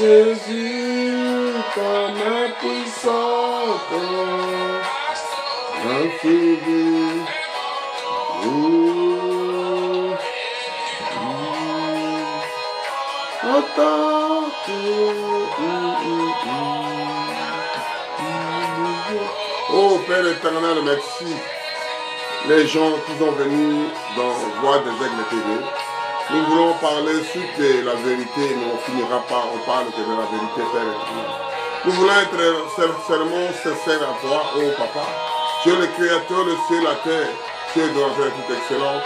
Jésus, ta main puissante, m'a sauvé. Oh Père éternel, merci. Les gens qui sont venus dans Voix des Aigles TV, nous voulons parler sur la vérité, mais on finira par, on parle que de la vérité, Père éternel. Nous voulons être sincèrement sincères à toi, oh Papa. Tu es le Créateur, le ciel, la terre. Tu es de la terre toute excellente.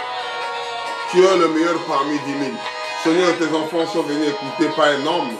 Tu es le meilleur parmi 10 000. Seigneur, tes enfants sont venus écouter, pas un homme,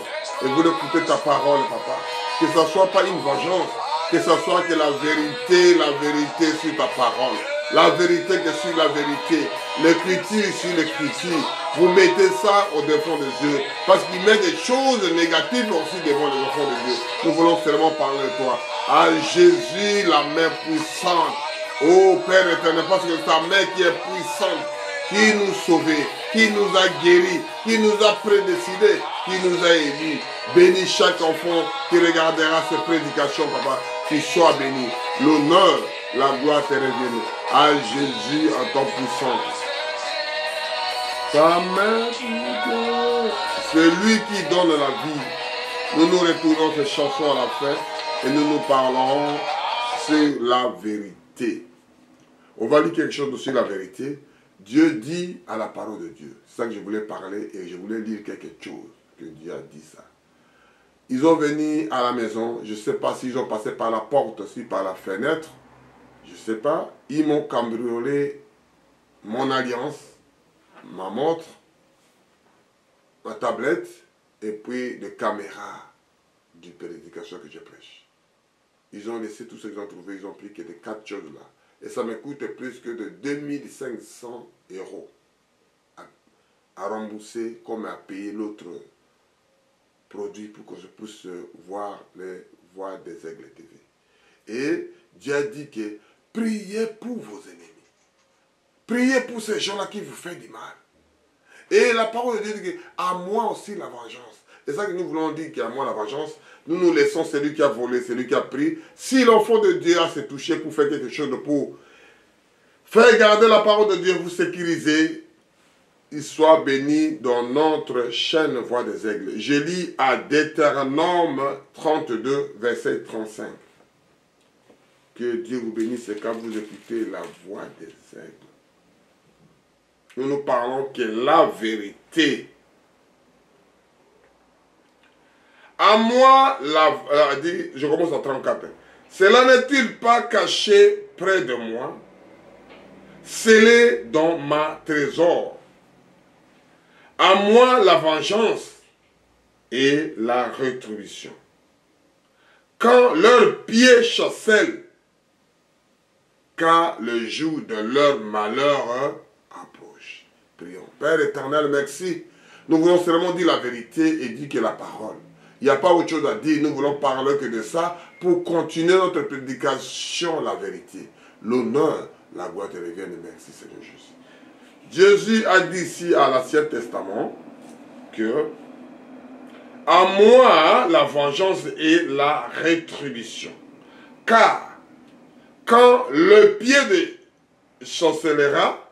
et vous écouter ta parole, Papa. Que ce ne soit pas une vengeance, que ce soit que la vérité sur ta parole. La vérité que sur la vérité. L'écriture sur l'écriture. Vous mettez ça au devant de Dieu. Parce qu'il met des choses négatives aussi devant les enfants de Dieu. Nous voulons seulement parler de toi. À Jésus, la main puissante. Oh Père éternel, parce que ta main qui est puissante, qui nous sauvait, qui nous a guéris, qui nous a prédestinés, qui nous a élus. Bénis chaque enfant qui regardera ces prédications, Papa. Qu'il soit béni. L'honneur, la gloire te revienne. À Jésus en temps puissant. Ta main, c'est lui qui donne la vie. Nous nous retournons ces chansons à la fin et nous nous parlerons sur la vérité. On va lire quelque chose sur la vérité. Dieu dit à la parole de Dieu. C'est ça que je voulais parler et je voulais lire quelque chose que Dieu a dit ça. Ils ont venu à la maison, je ne sais pas s'ils ont passé par la porte aussi, par la fenêtre. Je ne sais pas. Ils m'ont cambriolé mon alliance, ma montre, ma tablette et puis les caméras du prédication que je prêche. Ils ont laissé tout ce qu'ils ont trouvé, ils ont pris que des 4 choses là. Et ça me coûte plus que de 2500 € à rembourser comme à payer l'autre produit pour que je puisse voir les Voix des Aigles TV. Et Dieu a dit que priez pour vos ennemis. Priez pour ces gens-là qui vous font du mal. Et la parole de Dieu dit qu'à moi aussi la vengeance. C'est ça que nous voulons dire qu'à moi la vengeance. Nous nous laissons celui qui a volé, celui qui a pris. Si l'enfant de Dieu a se touché pour faire quelque chose pour faire garder la parole de Dieu, vous sécuriser, il soit béni dans notre chaîne Voix des Aigles. Je lis à Deutéronome 32, verset 35. Que Dieu vous bénisse quand vous écoutez la Voix des Aigles. Nous nous parlons que la vérité. À moi, je commence à 34. Cela n'est-il pas caché près de moi, scellé dans ma trésor? À moi la vengeance et la rétribution. Quand leurs pieds chancellent, car le jour de leur malheur approche. Prions. Père éternel, merci. Nous voulons seulement dire la vérité et dire que la parole. Il n'y a pas autre chose à dire. Nous voulons parler que de ça pour continuer notre prédication, la vérité. L'honneur, la gloire te revienne. Merci Seigneur Jésus. Jésus a dit ici à l'Ancien Testament que à moi la vengeance et la rétribution. Car quand le pied de chancellera,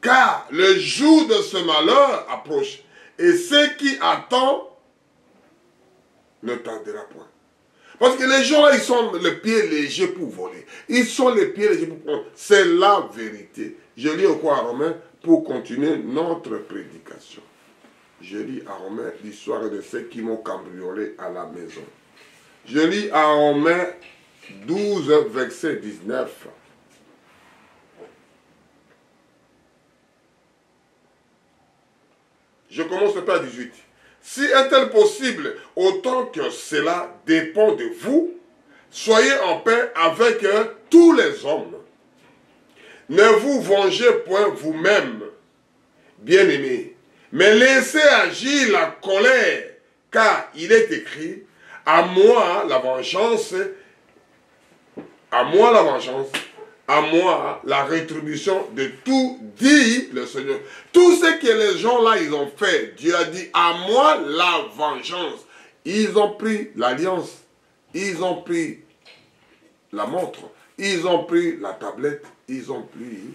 car le jour de ce malheur approche, et ceux qui attendent ne tardera point. Parce que les gens là, ils sont le pied léger pour voler. Ils sont les pieds légers pour prendre. C'est la vérité. Je lis au quoi à Romains pour continuer notre prédication. Je lis à Romains l'histoire de ceux qui m'ont cambriolé à la maison. Je lis à Romains 12, verset 19. Je commence par 18. Si est-elle possible, autant que cela dépend de vous, soyez en paix avec tous les hommes. Ne vous vengez point vous-même, bien-aimés, mais laissez agir la colère, car il est écrit, à moi la vengeance, à moi la vengeance, à moi la rétribution de tout, dit le Seigneur. Tout ce que les gens là, ils ont fait, Dieu a dit, à moi la vengeance. Ils ont pris l'alliance, ils ont pris la montre, ils ont pris la tablette, ils ont pris...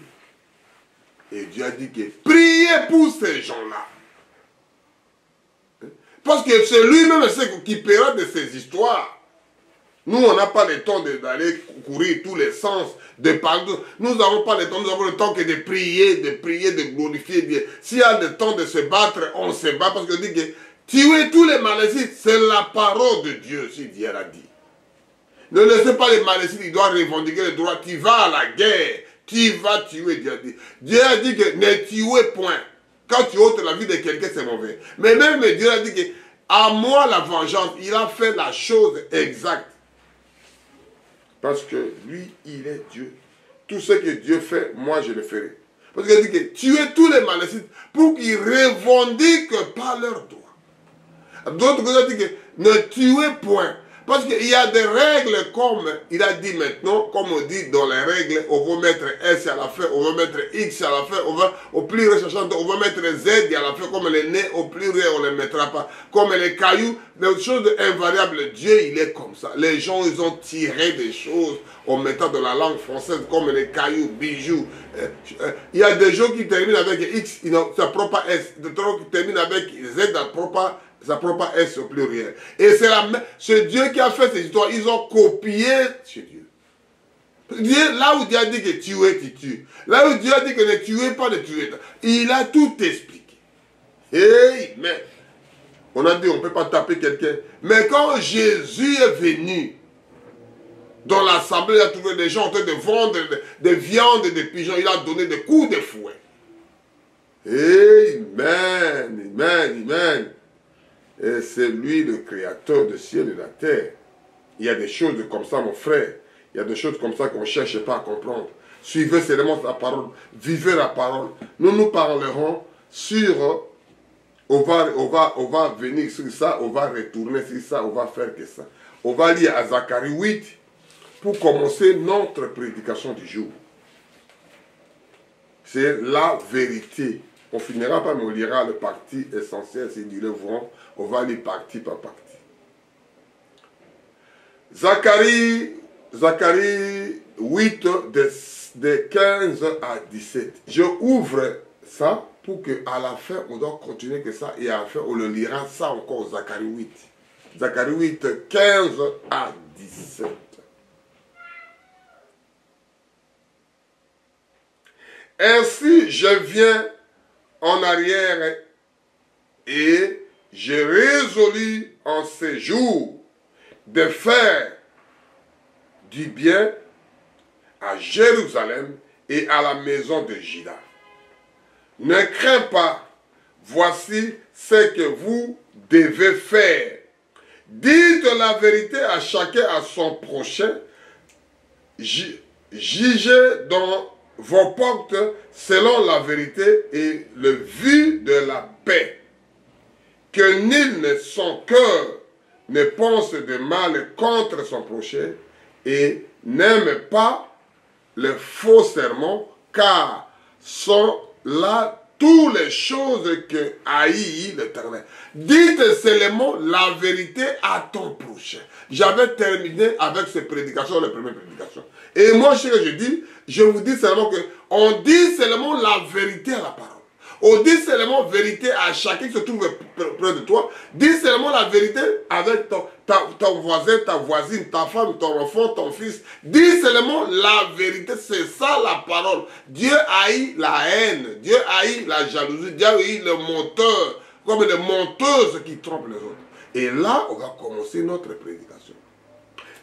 Et Dieu a dit que priez pour ces gens-là. Parce que c'est lui-même qui paiera de ces histoires. Nous, on n'a pas le temps d'aller courir tous les sens, de parler. Nous n'avons pas le temps, nous avons le temps que de prier, de glorifier Dieu. S'il y a le temps de se battre, on se bat parce que dit que tuer tous les maléfiques, c'est la parole de Dieu, si Dieu l'a dit. Ne laissez pas les maléfiques, ils doivent revendiquer le droit. Tu vas à la guerre, tu vas tuer, Dieu a dit. Dieu a dit que ne tuez point. Quand tu ôtes la vie de quelqu'un, c'est mauvais. Mais même Dieu a dit que à moi la vengeance, il a fait la chose exacte. Parce que lui, il est Dieu. Tout ce que Dieu fait, moi, je le ferai. Parce qu'il dit que tuez tous les maléfiques pour qu'ils revendiquent pas leurs droits. D'autres côtés, il dit que ne tuez point. Parce qu'il y a des règles comme, il a dit maintenant, comme on dit dans les règles, on va mettre S à la fin, on va mettre X à la fin, on va, au plus recherchant, on va mettre Z à la fin, comme les nez, au plus on ne les mettra pas. Comme les cailloux, des choses invariables, Dieu, il est comme ça. Les gens, ils ont tiré des choses en mettant de la langue française, comme les cailloux, bijoux. Il y a des gens qui terminent avec X, ça ne prend pas S. D'autres qui terminent avec Z, ça ne prend pas S au pluriel. Et c'est Dieu qui a fait ces histoires. Ils ont copié chez Dieu. Dieu. Là où Dieu a dit que tuer, tu tues. Là où Dieu a dit que ne tuez pas, ne tuez pas. Il a tout expliqué. Hey, mais on a dit on ne peut pas taper quelqu'un. Mais quand Jésus est venu dans l'assemblée, il a trouvé des gens en train de vendre des viandes et des pigeons. Il a donné des coups de fouet. Amen, amen, amen. Et c'est lui le créateur du ciel et de la terre. Il y a des choses comme ça, mon frère. Il y a des choses comme ça qu'on ne cherche pas à comprendre. Suivez seulement la parole. Vivez la parole. Nous parlerons sur... On va venir sur ça, on va retourner sur ça, on va faire que ça. On va lire à Zacharie 8 pour commencer notre prédication du jour. C'est la vérité. On finira par, mais on lira le parti essentiel, c'est du livre. On va aller partie par partie. Zacharie 8, de 15 à 17. Je ouvre ça pour qu'à la fin, on doit continuer que ça. Et à la fin, on le lira ça encore, Zacharie 8. Zacharie 8, 15 à 17. Ainsi, je viens en arrière et j'ai résolu en ces jours de faire du bien à Jérusalem et à la maison de Juda. Ne crains pas, voici ce que vous devez faire. Dites la vérité à chacun à son prochain. Jugez dans vos portes selon la vérité et le vu de la paix. Que nul ne son cœur ne pense de mal contre son prochain et n'aime pas le faux sermon, car sont là toutes les choses que haït l'Éternel. Dites seulement la vérité à ton prochain. J'avais terminé avec ces prédications, les premières prédications. Et moi, ce que je dis, je vous dis seulement que on dit seulement la vérité à la parole. On dit seulement vérité à chacun qui se trouve près de toi. Dis seulement la vérité avec ton voisin, ta voisine, ta femme, ton enfant, ton fils. Dis seulement la vérité. C'est ça la parole. Dieu haït la haine. Dieu haït la jalousie. Dieu haït le menteur. Comme les menteuses qui trompent les autres. Et là, on va commencer notre prédication.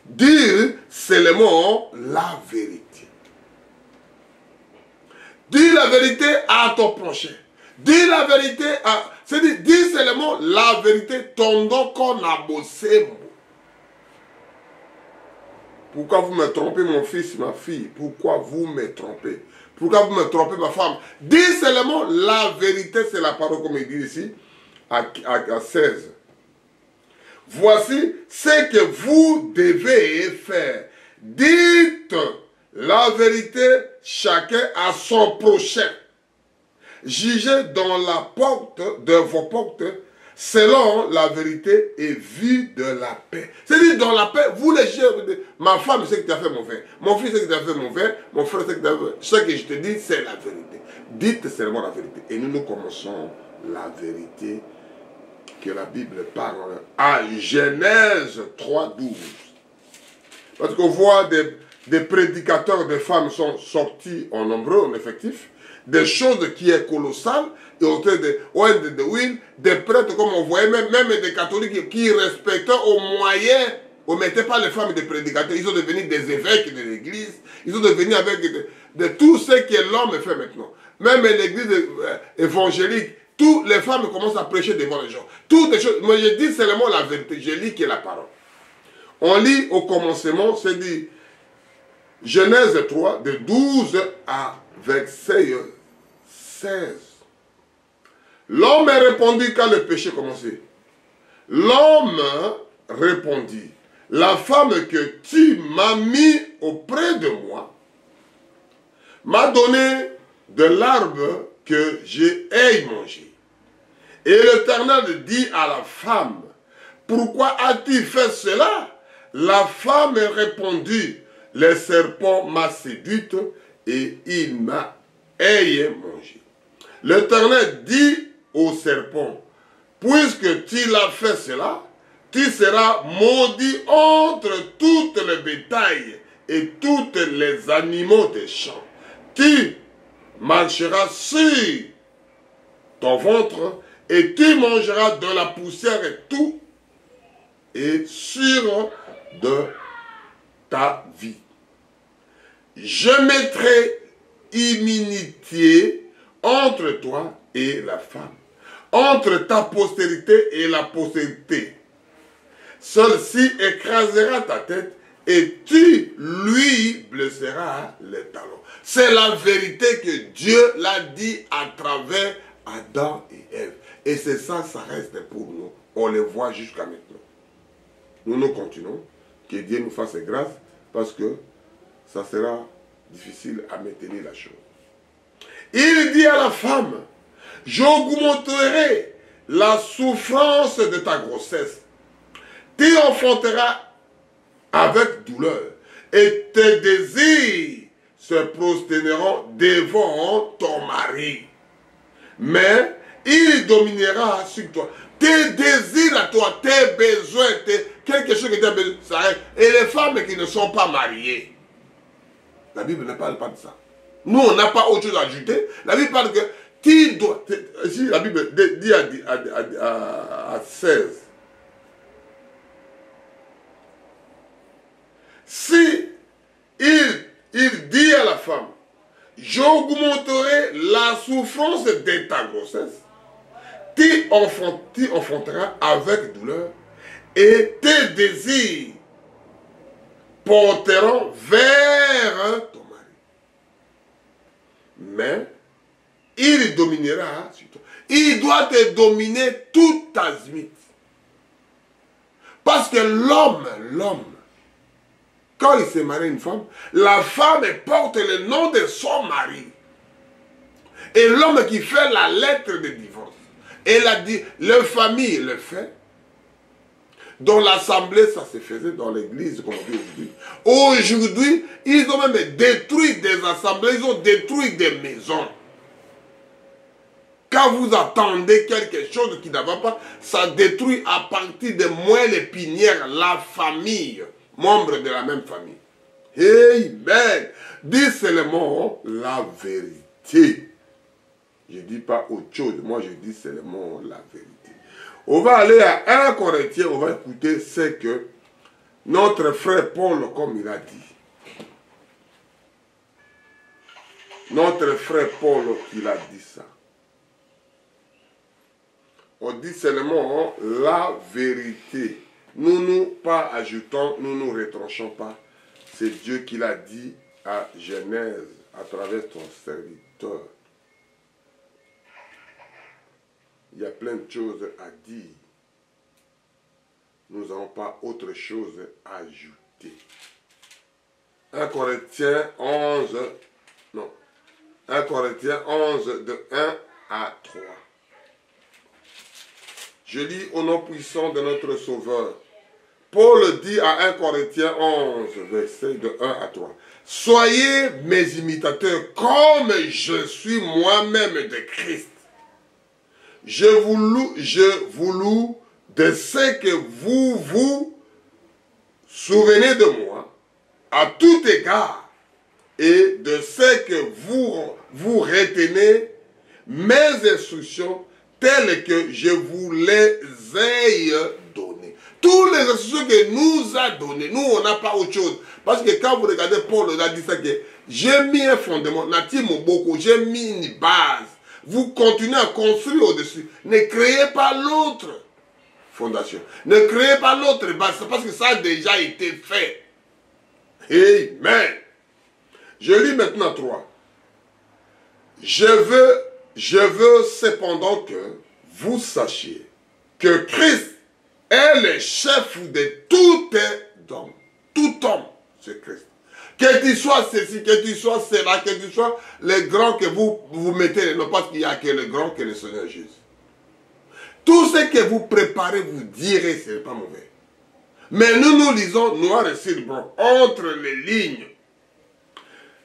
Dire seulement la vérité. Dis la vérité à ton prochain. Dis la vérité à... C'est-à-dire, dis seulement la vérité, ton don qu'on a bossé. Pourquoi vous me trompez, mon fils, ma fille? Pourquoi vous me trompez? Pourquoi vous me trompez, ma femme? Dis seulement la vérité, c'est la parole comme il dit ici, à 16. Voici ce que vous devez faire. Dites la vérité, chacun à son prochain. Jugez dans la porte de vos portes selon la vérité et vue de la paix. C'est-à-dire dans la paix, vous les jeunes, ma femme sait que tu as fait mon vin, mon fils sait que tu as fait mon vin, mon frère sait que tu as fait. Ce que je te dis, c'est la vérité. Dites seulement la vérité. Et nous commençons la vérité que la Bible parle à Genèse 3:12. Parce qu'on voit des prédicateurs de femmes sont sortis en nombreux, en effectif. Des choses qui est colossales, et autour de Will, des prêtres comme on voyait, même des catholiques qui respectaient au moyen, on ne mettait pas les femmes des prédicateurs, ils sont devenus des évêques de l'église, ils sont devenus avec de tout ce que l'homme fait maintenant. Même l'église évangélique, toutes les femmes commencent à prêcher devant les gens. Toutes les choses, moi je dis seulement la vérité, je lis qui est la parole. On lit au commencement, c'est dit, Genèse 3, de 12 à verset 16. L'homme répondit quand le péché commençait. L'homme répondit, la femme que tu m'as mis auprès de moi m'a donné de l'arbre que j'ai mangé. Et l'Éternel dit à la femme, pourquoi as-tu fait cela? La femme répondit, le serpent m'a séduite et il m'a mangé. L'Éternel dit au serpent, puisque tu l'as fait cela, tu seras maudit entre toutes les bétails et tous les animaux des champs. Tu marcheras sur ton ventre et tu mangeras de la poussière et tout, et sur de ta vie. Je mettrai inimitié entre toi et la femme, entre ta postérité et la postérité. Celle-ci écrasera ta tête et tu lui blesseras les talons. C'est la vérité que Dieu l'a dit à travers Adam et Ève. Et c'est ça, ça reste pour nous. On le voit jusqu'à maintenant. Nous continuons. Que Dieu nous fasse grâce parce que ça sera difficile à maintenir la chose. Il dit à la femme, j'augmenterai la souffrance de ta grossesse. Tu enfanteras avec douleur et tes désirs se prosterneront devant ton mari. Mais il dominera sur toi. Tes désirs à toi, tes besoins, quelque chose que tu as besoin, ça reste. Et les femmes qui ne sont pas mariées, la Bible ne parle pas de ça. Nous, on n'a pas autre chose à ajouter. La Bible parle que tu dois... Si la Bible dit à 16. Si il dit à la femme, j'augmenterai la souffrance de ta grossesse, tu enfanteras avec douleur et tes désirs porteront vers ton mari. Mais il dominera sur toi. Il doit te dominer toute ta azimut. Parce que l'homme, quand il se marie une femme, la femme porte le nom de son mari. Et l'homme qui fait la lettre de divorce. Elle a dit, la famille le fait. Dans l'assemblée, ça se faisait dans l'église, comme on dit aujourd'hui. Aujourd'hui, ils ont même détruit des assemblées, ils ont détruit des maisons. Quand vous attendez quelque chose qui ne va pas, ça détruit à partir de moelle épinière la famille, membre de la même famille. Amen. Dis seulement la vérité. Je ne dis pas autre chose, moi je dis seulement la vérité. On va aller à 1 Corinthiens, on va écouter ce que notre frère Paul, comme il a dit. Notre frère Paul, il a dit ça. On dit seulement la vérité. Nous pas ajoutons, nous retranchons pas. C'est Dieu qui l'a dit à Genèse à travers son serviteur. Il y a plein de choses à dire. Nous n'avons pas autre chose à ajouter. 1 Corinthiens 11, non. 1 Corinthiens 11 de 1 à 3. Je lis au nom puissant de notre Sauveur. Paul dit à 1 Corinthiens 11, verset de 1 à 3. Soyez mes imitateurs comme je suis moi-même de Christ. Je vous loue de ce que vous vous souvenez de moi à tout égard et de ce que vous retenez mes instructions telles que je vous les ai données. Toutes les instructions que nous a données, nous on n'a pas autre chose. Parce que quand vous regardez Paul, il a dit ça que j'ai mis un fondement, j'ai mis une base. Vous continuez à construire au-dessus. Ne créez pas l'autre fondation. Ne créez pas l'autre base. Parce que ça a déjà été fait. Amen. Je lis maintenant 3. Je veux cependant que vous sachiez que Christ est le chef de tout homme. Tout homme, c'est Christ. Que tu sois ceci, que tu sois cela, que tu sois le grand que vous mettez, non pas qu'il y a que le grand que le Seigneur Jésus. Tout ce que vous préparez, vous direz, ce n'est pas mauvais. Mais nous lisons noir et sur blanc, entre les lignes.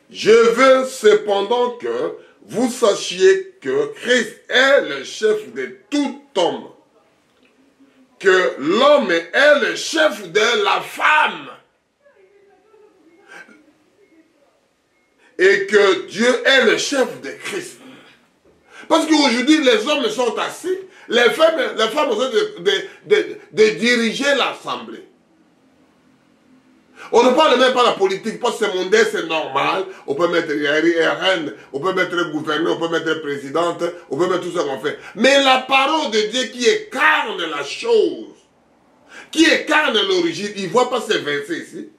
Je veux cependant que vous sachiez que Christ est le chef de tout homme. Que l'homme est le chef de la femme. Et que Dieu est le chef de Christ. Parce qu'aujourd'hui, les hommes sont assis, les femmes ont de diriger l'assemblée. On ne parle même pas de la politique, parce que c'est mondain, c'est normal. On peut mettre reine, on peut mettre gouverneur, on peut mettre présidente, on peut mettre tout ça qu'on fait. Mais la parole de Dieu qui incarne la chose, qui incarne l'origine, il ne voit pas ces versets ici.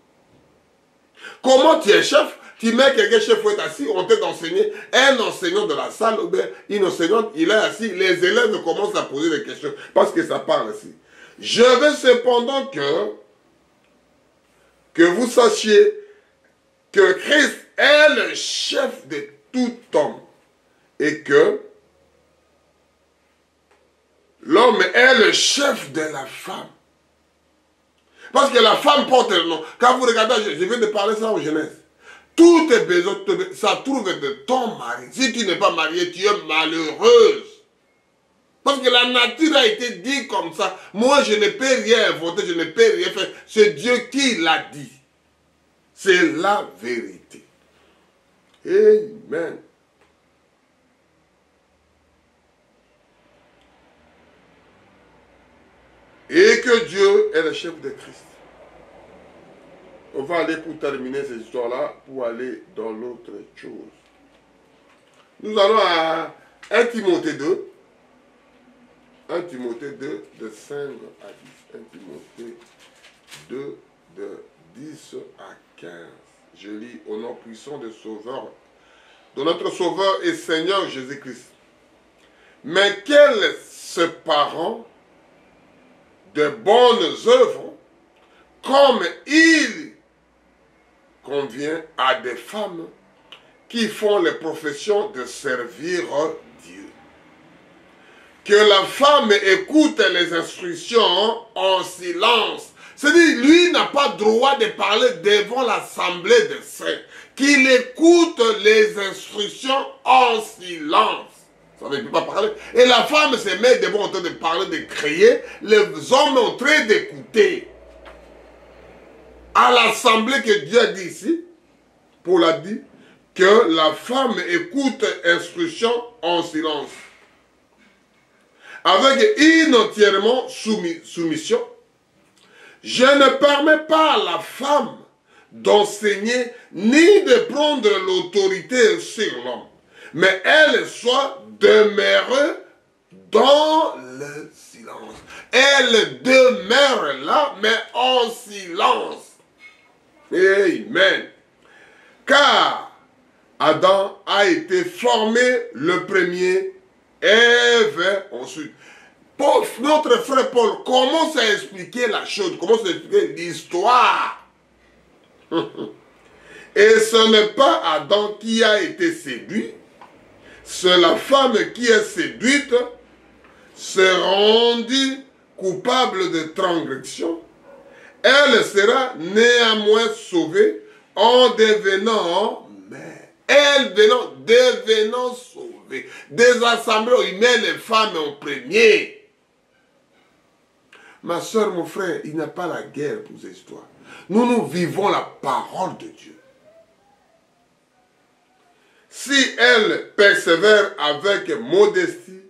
Comment tu es chef? Tu mets quelqu'un chef faut être assis, on t'a enseigné, un enseignant de la salle, ou bien une enseignante, il est assis, les élèves commencent à poser des questions, parce que ça parle ici. Je veux cependant que vous sachiez que Christ est le chef de tout homme, et que l'homme est le chef de la femme. Parce que la femme porte le nom. Quand vous regardez, je viens de parler ça aux Genèse. Tous tes besoins, ça trouve de ton mari. Si tu n'es pas marié, tu es malheureuse. Parce que la nature a été dit comme ça. Moi, je ne peux rien inventer, je ne peux rien faire. C'est Dieu qui l'a dit. C'est la vérité. Amen. Et que Dieu est le chef de Christ. On va aller pour terminer cette histoire-là, pour aller dans l'autre chose. Nous allons à 1 Timothée 2. 1 Timothée 2, de 5 à 10. 1 Timothée 2, de 10 à 15. Je lis au nom puissant de Sauveur, de notre Sauveur et Seigneur Jésus-Christ. Mais quels parents de bonnes œuvres, comme il convient à des femmes qui font les professions de servir Dieu. que la femme écoute les instructions en silence. C'est-à-dire, lui n'a pas droit de parler devant l'assemblée des saints. Qu'il écoute les instructions en silence. Ça ne peut pas parler. Et la femme se met devant en train de parler, de crier. Les hommes en train d'écouter. À l'assemblée que Dieu a dit ici, Paul a dit que la femme écoute instruction en silence. Avec une entièrement soumission. Je ne permets pas à la femme d'enseigner ni de prendre l'autorité sur l'homme, mais elle soit demeure dans le silence. Elle demeure là, mais en silence. Amen. Car Adam a été formé le premier, Ève ensuite. Notre frère Paul commence à expliquer la chose, commence à expliquer l'histoire. Et ce n'est pas Adam qui a été séduit, c'est la femme qui est séduite, se rendit coupable de transgression. Elle sera néanmoins sauvée en devenant mère. Elle devenant sauvée. Des assemblées où il met les femmes en premier. Ma soeur, mon frère, il n'y a pas la guerre pour ces histoires. Nous vivons la parole de Dieu. Si elle persévère avec modestie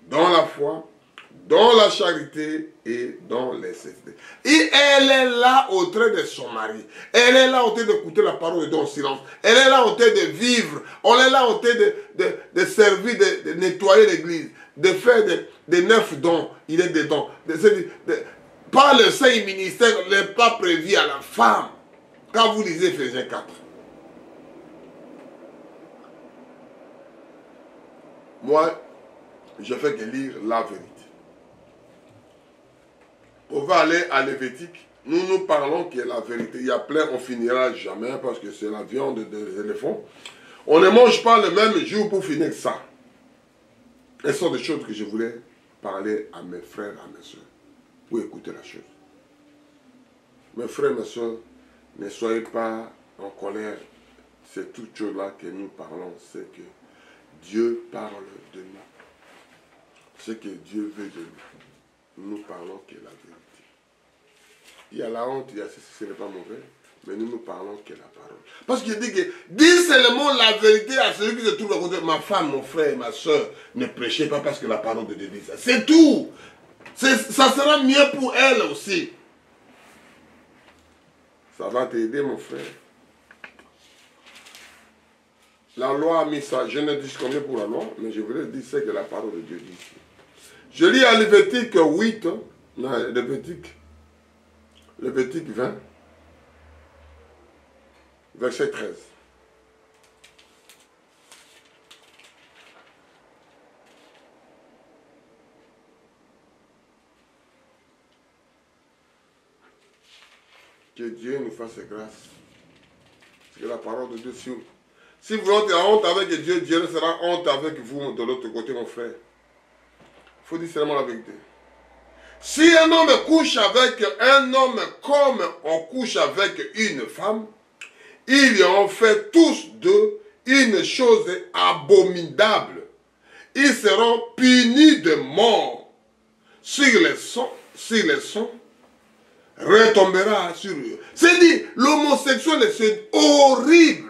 dans la foi, dans la charité et dans les sincérité. Et elle est là au train de son mari. Elle est là au train d'écouter la parole de Dieu en silence. Elle est là au train de vivre. On est là au train de servir, de nettoyer l'église, de faire des 9 dons. Il est des dons. Par le Saint ministère n'est pas prévu à la femme. Quand vous lisez Ephésiens 4. Moi, je fais que lire la vérité. On va aller à Lévitique. Nous parlons que la vérité. Il y a plein, on finira jamais parce que c'est la viande des éléphants. On ne mange pas le même jour pour finir ça. Ce sont des choses que je voulais parler à mes frères, à mes soeurs, pour écouter la chose. Mes frères, mes soeurs, ne soyez pas en colère. C'est toute chose là que nous parlons. C'est que Dieu parle de nous. Ce que Dieu veut de nous. Nous parlons que la vérité. Il y a la honte, il y a ceci, ce n'est pas mauvais, mais nous parlons que la parole. Parce qu'il dit que dis seulement la vérité à celui qui se trouve à côté de ma femme, mon frère, ma soeur, ne prêchez pas parce que la parole de Dieu dit ça. C'est tout. Ça sera mieux pour elle aussi. Ça va t'aider, mon frère. La loi a mis ça. Je ne dis combien pour la loi, mais je voulais dire ce que la parole de Dieu dit. Je lis à Lévitique 8, non, Lévitique 20, verset 13. Que Dieu nous fasse grâce. C'est la parole de Dieu. Si vous êtes en honte avec Dieu, Dieu sera honte avec vous de l'autre côté, mon frère. Il faut dire seulement la vérité. Si un homme couche avec un homme comme on couche avec une femme, ils en fait tous deux une chose abominable. Ils seront punis de mort. Si le sang retombera sur eux. C'est-à-dire, l'homosexuel, c'est horrible.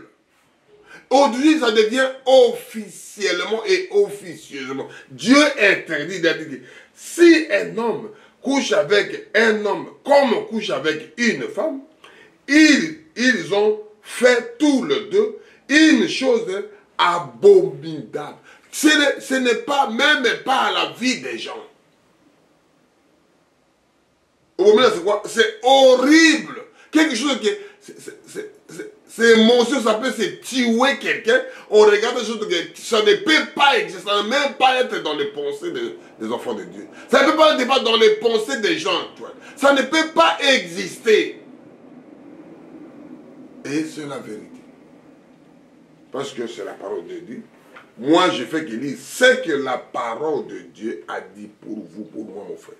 Aujourd'hui, ça devient officiellement et officieusement. Dieu interdit d'être dit. Si un homme couche avec un homme comme on couche avec une femme, ils ont fait tous les deux une chose abominable. Ce n'est pas, même pas à la vie des gens. C'est quoi? C'est horrible. Quelque chose qui c'est émotion, ça peut se tuer quelqu'un. On regarde des choses que ça ne peut pas exister, ça ne peut même pas être dans les pensées des enfants de Dieu. Ça ne peut pas être dans les pensées des gens. Ça ne peut pas exister. Et c'est la vérité. Parce que c'est la parole de Dieu. moi je fais qu'il lise ce que la parole de Dieu a dit pour vous, pour moi, mon frère.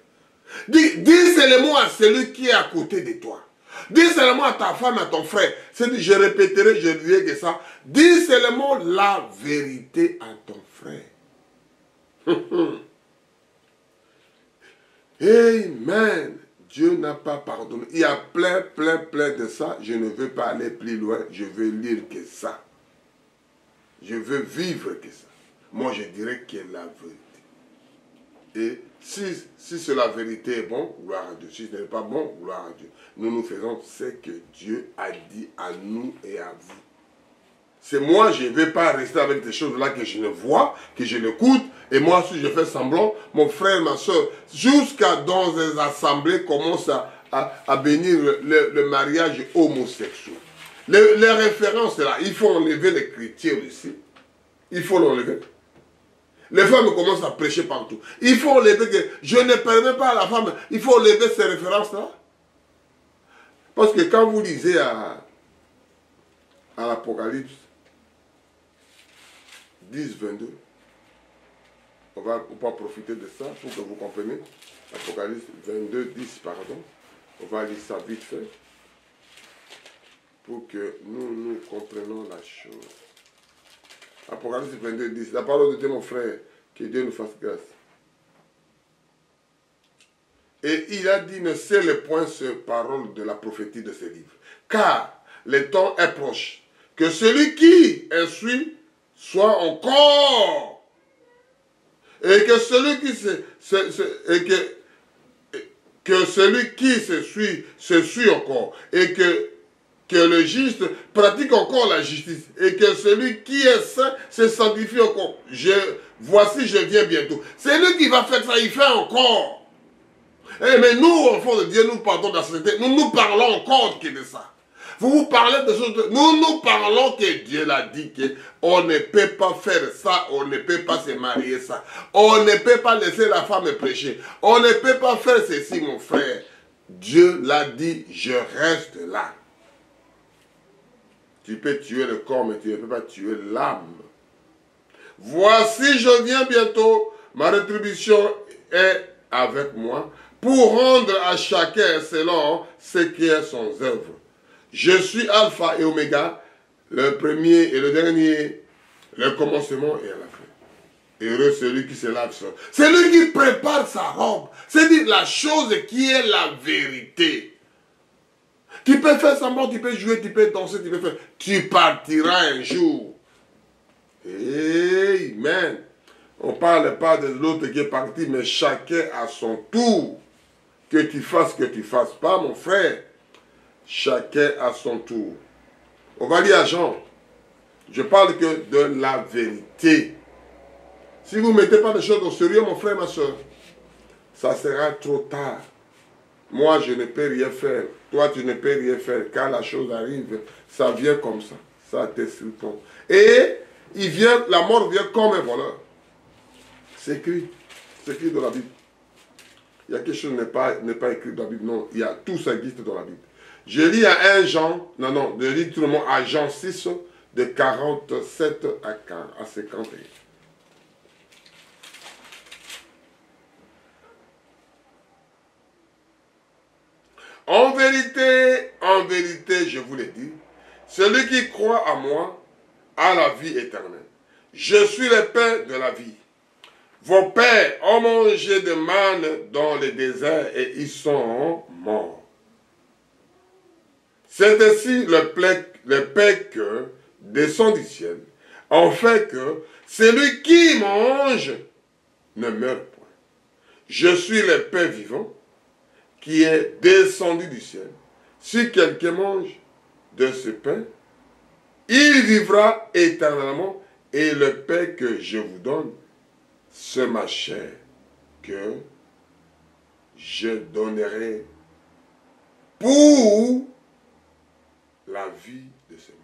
Dis seulement à celui qui est à côté de toi. Dis seulement à ta femme, à ton frère. Je répéterai, je dirai que ça. Dis seulement la vérité à ton frère. Amen. Dieu n'a pas pardonné. Il y a plein de ça. Je ne veux pas aller plus loin. Je veux lire que ça. Je veux vivre que ça. Moi, je dirais que la vérité. Et si c'est la vérité est bon, gloire à Dieu. Si ce n'est pas bon, gloire à Dieu. Nous faisons ce que Dieu a dit à nous et à vous. C'est moi, je ne vais pas rester avec des choses là que je ne vois, que je l'écoute. Et moi, si je fais semblant, mon frère, ma soeur, jusqu'à dans les assemblées, commencent à bénir le mariage homosexuel. Les références là, il faut enlever les chrétiens ici. Il faut l'enlever. Les femmes commencent à prêcher partout. Il faut enlever que je ne permets pas à la femme. Il faut enlever ces références là. Parce que quand vous lisez à l'Apocalypse 10, 22, on va profiter de ça pour que vous compreniez. Apocalypse 22, 10, pardon. On va lire ça vite fait pour que nous comprenions la chose. Apocalypse 22, 10. La parole de Dieu, mon frère, que Dieu nous fasse grâce. Et il a dit, ne scelle point cette parole de la prophétie de ce livre, car le temps est proche. Que celui qui instruit soit encore, et que celui qui se suit encore, et que le juste pratique encore la justice, et que celui qui est saint se sanctifie encore. Voici, je viens bientôt. C'est lui qui va faire ça, il fait encore. Mais nous, enfants de Dieu, nous partons de la société, nous parlons encore de ça. Vous parlez de choses, nous parlons que Dieu l'a dit qu'on ne peut pas faire ça, on ne peut pas se marier ça, on ne peut pas laisser la femme prêcher, on ne peut pas faire ceci, mon frère. Dieu l'a dit, je reste là. Tu peux tuer le corps, mais tu ne peux pas tuer l'âme. Voici, je viens bientôt, ma rétribution est avec moi, pour rendre à chacun selon ce qui est son œuvre. Je suis Alpha et Oméga, le premier et le dernier, le commencement et à la fin. Heureux celui qui se lave seul. C'est lui qui prépare sa robe. C'est-à-dire la chose qui est la vérité. Tu peux faire semblant, tu peux jouer, tu peux danser, tu peux faire. Tu partiras un jour. Amen. On ne parle pas de l'autre qui est parti, mais chacun à son tour. Que tu fasses pas, mon frère. Chacun à son tour. On va lire à Jean. Je parle que de la vérité. Si vous ne mettez pas des choses au sérieux, mon frère, ma soeur, ça sera trop tard. Moi, je ne peux rien faire. Toi, tu ne peux rien faire. Quand la chose arrive, ça vient comme ça. Ça te surprend. Et la mort vient comme un voleur. C'est écrit. C'est écrit dans la Bible. Il y a quelque chose qui n'est pas écrit dans la Bible. Non, tout ça existe dans la Bible. Je lis à 1 Jean, je lis tout le monde à Jean 6, de 47 à 51. En vérité, je vous l'ai dit, celui qui croit à moi a la vie éternelle. Je suis le pain de la vie. Vos pères ont mangé de manne dans le désert et ils sont morts. C'est ainsi le pain que descend du ciel, en fait que celui qui mange ne meurt point. Je suis le pain vivant qui est descendu du ciel. Si quelqu'un mange de ce pain, il vivra éternellement, et le pain que je vous donne, c'est ma chair que je donnerai pour la vie de ce monde.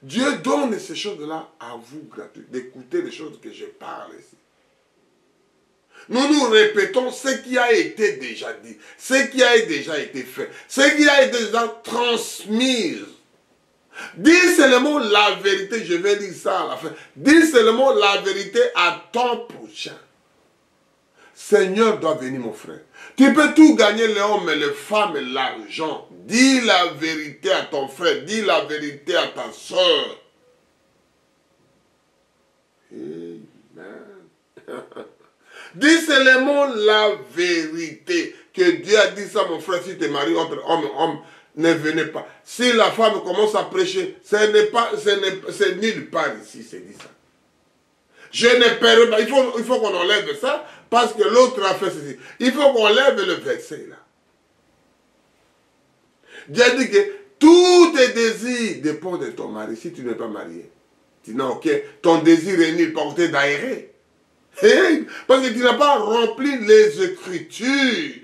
Dieu donne ces choses-là à vous gratuitement, d'écouter les choses que je parle ici. Nous répétons ce qui a été déjà dit, ce qui a déjà été fait, ce qui a été déjà transmis. Dis seulement la vérité, je vais dire ça à la fin. Dis seulement la vérité à ton prochain. Seigneur doit venir, mon frère. Tu peux tout gagner, les hommes, les femmes, l'argent. Dis la vérité à ton frère. Dis la vérité à ta soeur. Amen. Dis seulement la vérité. Que Dieu a dit ça, mon frère, si tu es marié entre homme et homme, ne venez pas. Si la femme commence à prêcher, c'est nulle part ici, c'est dit ça. Je ne perds pas. Il faut qu'on enlève ça, parce que l'autre a fait ceci. Il faut qu'on enlève le verset là. Dieu dit que tous tes désirs dépendent de ton mari. Si tu n'es pas marié, tu n'as ok, ton désir est nul, porté d'aérer. Parce que tu n'as pas rempli les Écritures.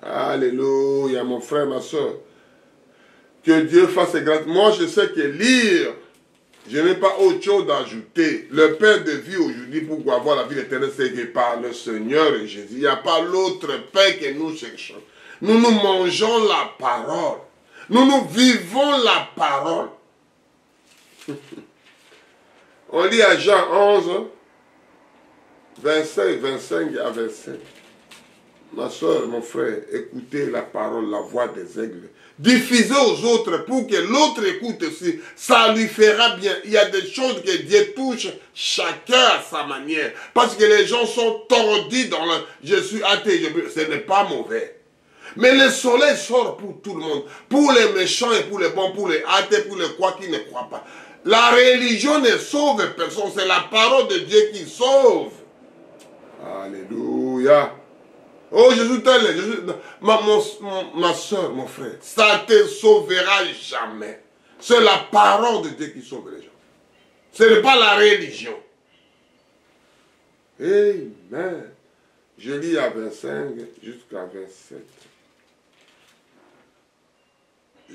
Alléluia, mon frère, ma soeur. Que Dieu fasse grâce. Moi, je sais que lire, je n'ai pas autre chose à ajouter. Le pain de vie aujourd'hui, pour avoir la vie éternelle, c'est que par le Seigneur et Jésus. Il n'y a pas l'autre pain que nous cherchons. Nous mangeons la parole. Nous vivons la parole. On lit à Jean 11, 25 à 27. Ma soeur, mon frère, écoutez la parole, la voix des aigles. Diffusez aux autres pour que l'autre écoute aussi. Ça lui fera bien. Il y a des choses que Dieu touche chacun à sa manière. Parce que les gens sont tordus dans le... Je suis athée, ce n'est pas mauvais. Mais le soleil sort pour tout le monde. Pour les méchants et pour les bons, pour les athées, pour les quoi qui ne croient pas. La religion ne sauve personne. C'est la parole de Dieu qui sauve. Alléluia. Oh Jésus, ma soeur, mon frère, ça ne te sauvera jamais. C'est la parole de Dieu qui sauve les gens. Ce n'est pas la religion. Amen. Je lis à 25 jusqu'à 27.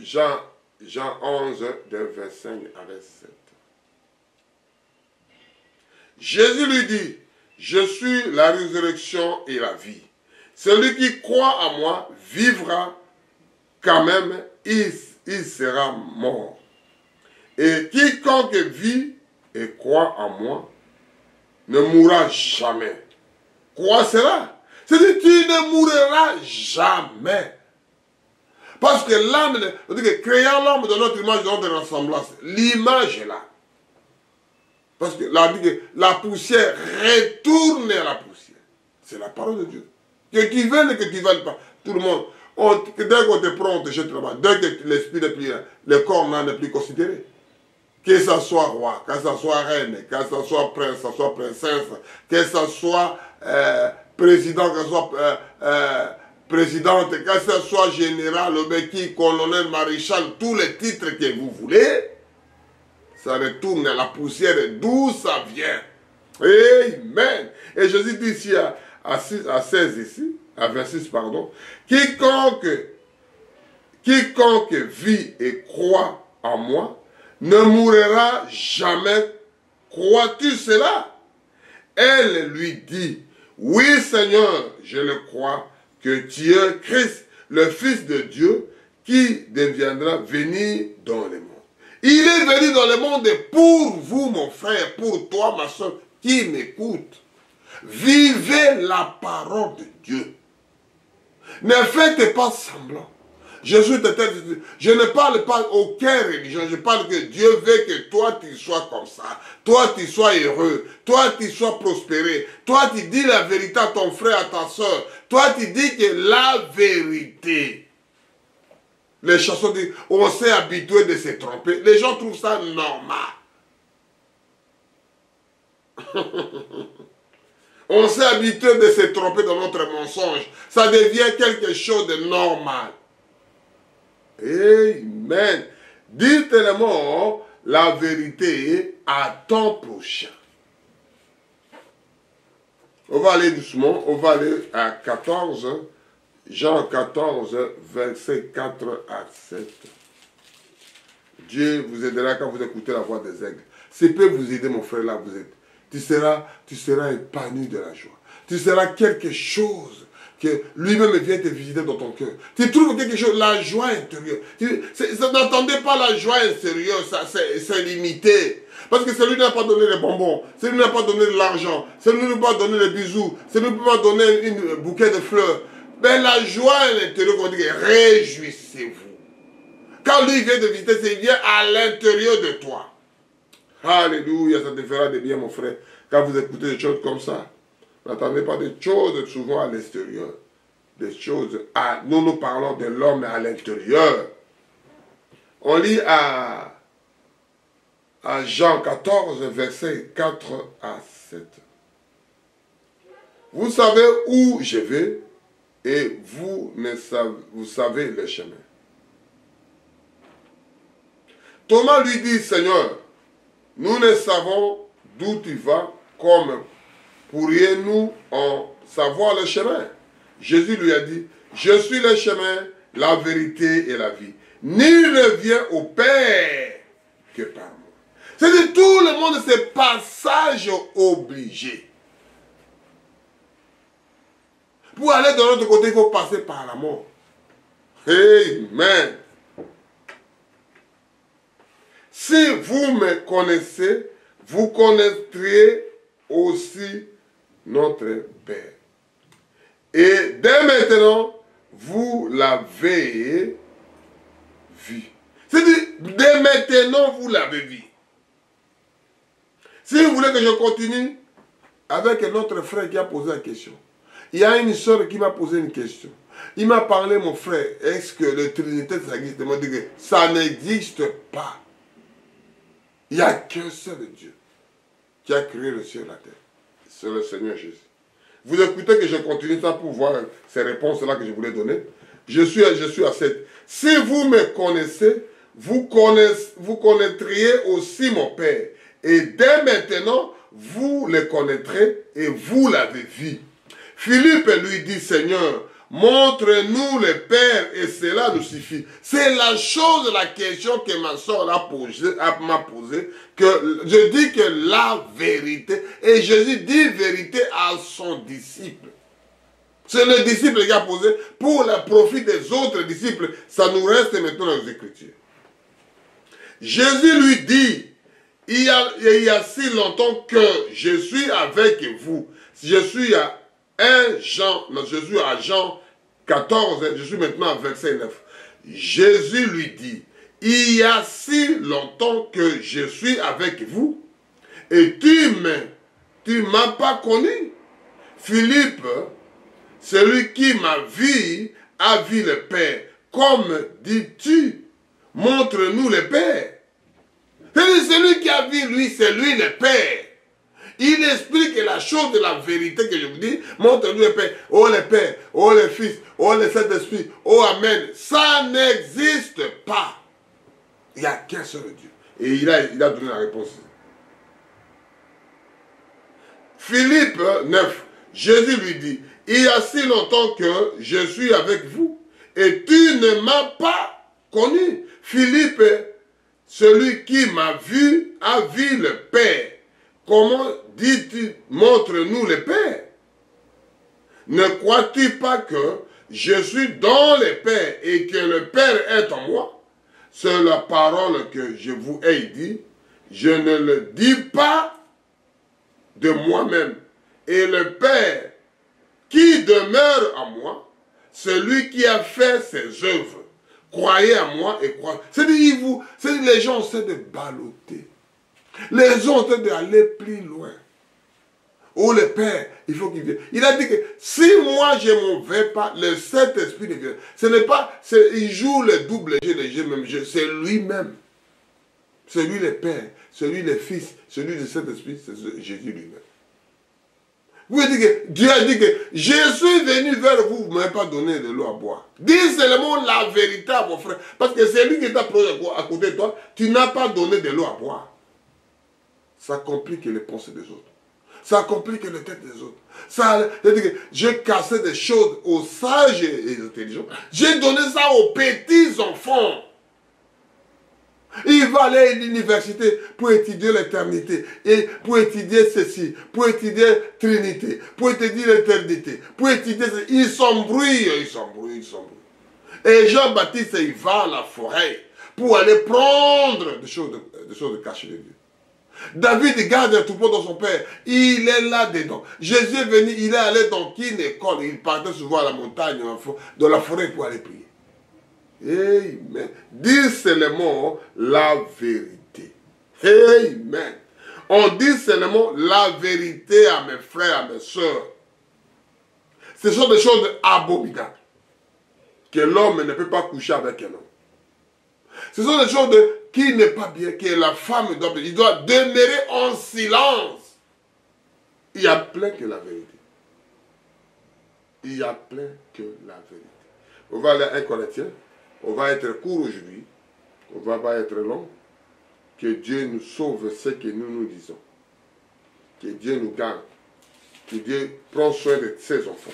Jean 11, de 25 à 27. Jésus lui dit, je suis la résurrection et la vie. Celui qui croit en moi vivra quand même, il sera mort. Et quiconque vit et croit en moi ne mourra jamais. Quoi cela? C'est-à-dire que tu ne mourras jamais. Parce que l'âme, créant l'homme de notre image, de notre ressemblance, l'image est là. Parce que la poussière retourne à la poussière. C'est la parole de Dieu. Que tu veuilles, que tu ne veuilles pas. Tout le monde. Dès qu'on te prend, on te jette là-bas. Dès que l'esprit n'est plus là, le corps n'est plus considéré. Que ce soit roi, que ce soit reine, que ce soit prince, que ce soit princesse, que ce soit président, que ce soit présidente, que ce soit général, obéki, colonel, maréchal, tous les titres que vous voulez, ça retourne à la poussière d'où ça vient. Amen. Et Jésus dit ici à 16 ici, à 26 pardon, quiconque vit et croit en moi ne mourra jamais. Crois-tu cela? Elle lui dit, oui Seigneur, je le crois, que tu es Christ, le Fils de Dieu, qui deviendra venir dans le monde. Il est venu dans le monde pour vous, mon frère, pour toi, ma soeur, qui m'écoute. Vivez la parole de Dieu. Ne faites pas semblant. Je ne parle pas aucune religion. Je parle que Dieu veut que toi, tu sois comme ça. Toi, tu sois heureux. Toi, tu sois prospéré. Toi, tu dis la vérité à ton frère, à ta soeur. Toi, tu dis que la vérité. Les chansons disent, on s'est habitué de se tromper. Les gens trouvent ça normal. On s'est habitué de se tromper dans notre mensonge. Ça devient quelque chose de normal. Amen. Dis tellement la vérité à ton prochain. On va aller doucement. On va aller à 14. Jean 14, verset 4 à 7. Dieu vous aidera quand vous écoutez la voix des aigles. Ça peut vous aider, mon frère, là vous êtes. Tu seras épanoui de la joie. Tu seras quelque chose que lui-même vient te visiter dans ton cœur. Tu trouves quelque chose, la joie intérieure. N'attendez pas la joie extérieure, c'est limité. Parce que celui n'a pas donné les bonbons, celui n'a pas donné de l'argent, celui n'a pas donné les bisous, celui n'a pas donné un bouquet de fleurs. Mais la joie à l'intérieur, on dit, réjouissez-vous. Quand lui vient te visiter, c'est bien à l'intérieur de toi. Alléluia, ça te fera de bien, mon frère. Quand vous écoutez des choses comme ça, n'attendez pas des choses souvent à l'extérieur. Des choses nous parlons de l'homme à l'intérieur. On lit à Jean 14, versets 4 à 7. Vous savez où je vais et vous savez le chemin. Thomas lui dit, Seigneur, nous ne savons d'où tu vas, comme pourriez-nous en savoir le chemin? Jésus lui a dit, je suis le chemin, la vérité et la vie. Nul ne vient au Père que par moi. C'est-à-dire tout le monde, c'est passage obligé. Pour aller de l'autre côté, il faut passer par la mort. Amen. Si vous me connaissez, vous connaîtrez aussi notre Père. Et dès maintenant, vous l'avez vu. C'est-à-dire, dès maintenant, vous l'avez vu. Si vous voulez que je continue avec notre frère qui a posé la question. Il y a une soeur qui m'a posé une question. Il m'a parlé, mon frère, est-ce que le Trinité, ça existe? Il m'a dit que ça n'existe pas. Il n'y a qu'un seul Dieu qui a créé le ciel et la terre. C'est le Seigneur Jésus. Vous écoutez que je continue ça pour voir ces réponses-là que je voulais donner. Je suis à 7. Si vous me connaissez, vous connaîtriez aussi mon Père. Et dès maintenant, vous le connaîtrez et vous l'avez vu. Philippe lui dit, Seigneur, montre-nous le Père et cela nous suffit. C'est la chose, la question que ma soeur m'a posée, que je dis que la vérité, et Jésus dit vérité à son disciple. C'est le disciple qui a posé pour le profit des autres disciples. Ça nous reste maintenant dans les Écritures. Jésus lui dit, il y a si longtemps que je suis avec vous. Je suis à Jean 14, je suis maintenant à verset 9. Jésus lui dit, il y a si longtemps que je suis avec vous et tu m'as pas connu. Philippe, celui qui m'a vu a vu le Père. Comme dis-tu, montre-nous le Père. Celui qui a vu lui, c'est lui le Père. Il explique la chose de la vérité que je vous dis. Montre-nous le Père. Oh le Père, oh le Fils, oh le Saint-Esprit, oh Amen. Ça n'existe pas. Il n'y a qu'un seul Dieu. Et il a donné la réponse. Philippe 9, Jésus lui dit, il y a si longtemps que je suis avec vous et tu ne m'as pas connu. Philippe, celui qui m'a vu a vu le Père. Comment dis-tu, montre-nous le Père? Ne crois-tu pas que je suis dans le Père et que le Père est en moi? C'est la parole que je vous ai dit. Je ne le dis pas de moi-même. Et le Père qui demeure en moi, celui qui a fait ses œuvres, croyez à moi et croyez. C'est-à-dire, les gens essaient de balloter. Les gens essaient d'aller plus loin. Oh le Père, il faut qu'il vienne. Il a dit que si moi je ne m'en vais pas, le Saint-Esprit ne vient. Ce n'est pas, il joue le double jeu, le jeu même jeu. C'est lui-même. C'est lui le Père, c'est lui le Fils, c'est lui le Saint-Esprit, c'est Jésus lui-même. Vous dites que Dieu a dit que je suis venu vers vous, vous ne m'avez pas donné de l'eau à boire. Dis seulement la vérité à mon frère. Parce que c'est lui qui est à côté de toi, tu n'as pas donné de l'eau à boire. Ça complique les pensées des autres. Ça complique les têtes des autres. J'ai cassé des choses aux sages et aux intelligents. J'ai donné ça aux petits enfants. Il va aller à l'université pour étudier l'éternité, et pour étudier ceci, pour étudier Trinité, pour étudier l'éternité, pour étudier ceci. Il s'embrouille. Et Jean-Baptiste, il va à la forêt pour aller prendre des choses cachées de Dieu. David garde un troupeau dans son père. Il est là-dedans. Jésus est venu, il est allé dans une école. Il partait souvent à la montagne, dans la forêt pour aller prier. Amen. Dis seulement la vérité. Amen. On dit seulement la vérité à mes frères, à mes soeurs. Ce sont des choses abominables. Que l'homme ne peut pas coucher avec un homme. Ce sont des choses qui n'est pas bien, que la femme doit demeurer en silence. Il y a plein que la vérité. Il y a plein que la vérité. On va aller à 1 Corinthiens. On va être court aujourd'hui. On ne va pas être long. Que Dieu nous sauve ce que nous disons. Que Dieu nous garde. Que Dieu prend soin de ses enfants.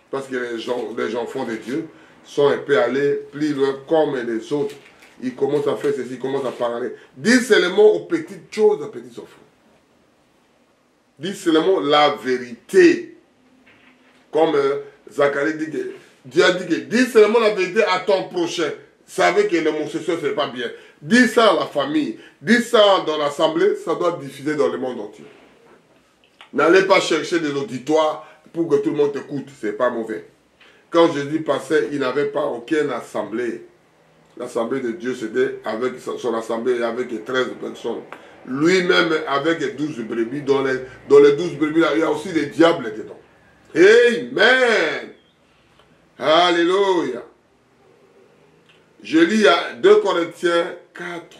Parce que les enfants de Dieu sont un peu allés plus loin comme les autres. Ils commencent à faire ceci, ils commencent à parler. Dis seulement aux petites choses, aux petits enfants. Dis seulement la vérité. Comme Zacharie dit que Dieu a dit que dis seulement la vérité à ton prochain. Savez que l'homosexuel, ce n'est pas bien. Dis ça à la famille. Dis ça dans l'assemblée, ça doit diffuser dans le monde entier. N'allez pas chercher des auditoires pour que tout le monde t'écoute. Ce n'est pas mauvais. Quand Jésus passait, il n'avait pas aucune assemblée. L'assemblée de Dieu, c'était avec son assemblée, avec 13 personnes. Lui-même, avec 12 brebis. Dans les 12 brebis, il y a aussi des diables dedans. Amen. Alléluia. Je lis à 2 Corinthiens 4.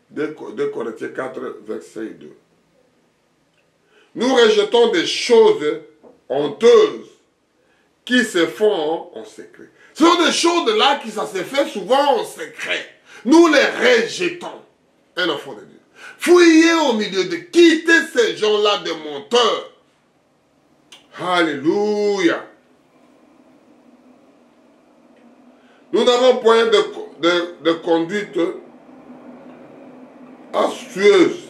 2 Corinthiens 4, verset 2. Nous rejetons des choses honteuses qui se font en secret. Ce sont des choses là qui ça se fait souvent en secret. Nous les rejetons. Un enfant de Dieu. Fouillez au milieu de quitter ces gens-là de menteurs. Alléluia. Nous n'avons point de conduite astucieuse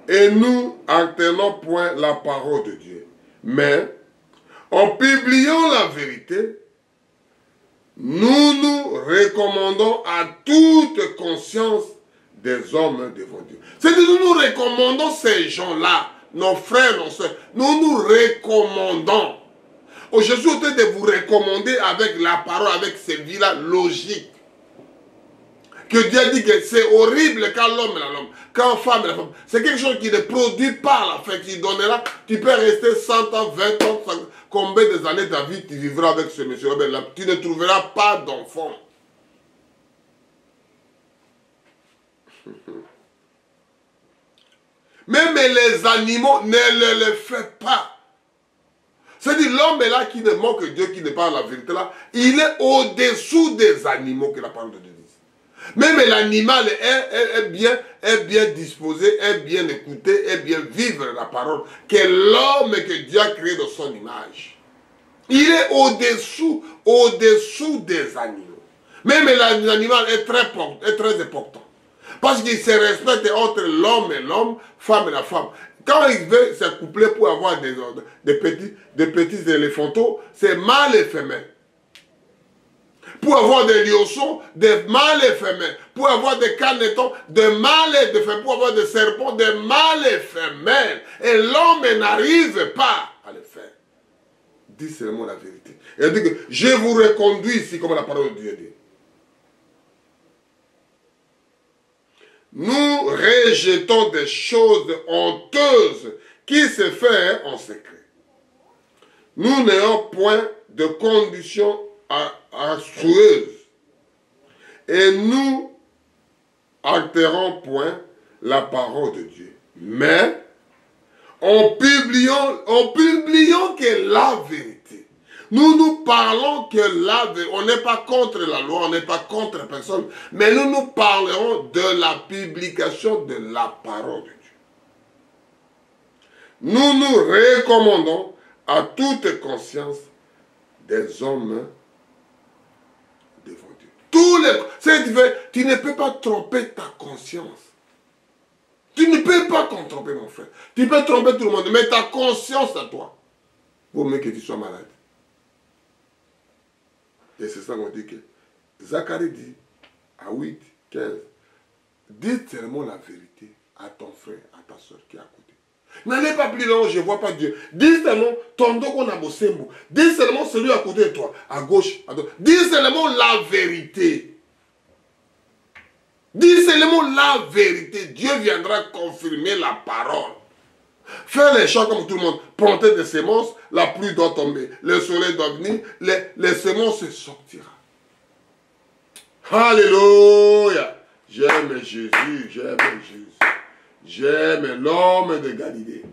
et nous alternons point la parole de Dieu. Mais en publiant la vérité, nous nous recommandons à toute conscience des hommes devant Dieu. C'est-à-dire que nous nous recommandons ces gens-là, nos frères, nos soeurs. Nous nous recommandons. Je suis en train de vous recommander avec la parole, avec cette vie-là logique. Que Dieu dit que c'est horrible quand l'homme et l'homme, quand femme et la femme. C'est quelque chose qui ne produit pas la fin, qui donnera. Tu peux rester 100 ans, 20 ans, 50, combien des années de ta vie tu vivras avec ce monsieur. Tu ne trouveras pas d'enfant. Même les animaux ne le fait pas. C'est-à-dire l'homme est là qui ne manque Dieu, qui ne parle la vérité là. Il est au-dessous des animaux que la parole de Dieu dit. Même l'animal est bien disposé, est bien écouté, est bien vivre la parole. Que l'homme que Dieu a créé dans son image. Il est au-dessous des animaux. Même l'animal est très important. Parce qu'il se respecte entre l'homme et l'homme, femme et la femme. Quand il veut se coupler pour avoir des petits éléphantaux, c'est mâle et femelle. Pour avoir des liossons, des mâles et femelles. Pour avoir des canetons, des mâles et des femelles. Pour avoir des serpents, des mâles et femelles. Et l'homme n'arrive pas à le faire. Dis seulement la vérité. Et il dit que je vous reconduis ici comme la parole de Dieu dit. Nous rejetons des choses honteuses qui se font en secret. Nous n'ayons point de conditions astucieuses et nous altérons point la parole de Dieu. Mais en publiant que la vérité. Nous parlons que la vérité. On n'est pas contre la loi, on n'est pas contre personne. Mais nous parlerons de la publication de la parole de Dieu. Nous nous recommandons à toute conscience des hommes devant Dieu. Tous Tu ne peux pas tromper ta conscience. Tu ne peux pas tromper, mon frère. Tu peux tromper tout le monde, mais ta conscience à toi, vaut mieux que tu sois malade. Et c'est ça qu'on dit que Zacharie dit à 8, 15, dis seulement la vérité à ton frère, à ta soeur qui est à côté. N'allez pas plus loin, je ne vois pas Dieu. Dis seulement ton dos qu'on a bossé. Dis seulement celui à côté de toi, à gauche, à droite. Dis seulement la vérité. Dis seulement la vérité. Dieu viendra confirmer la parole. Faire les champs comme tout le monde. Planter des semences, la pluie doit tomber. Le soleil doit venir, les semences sortiront. Alléluia. J'aime Jésus, j'aime Jésus. J'aime l'homme de Galilée.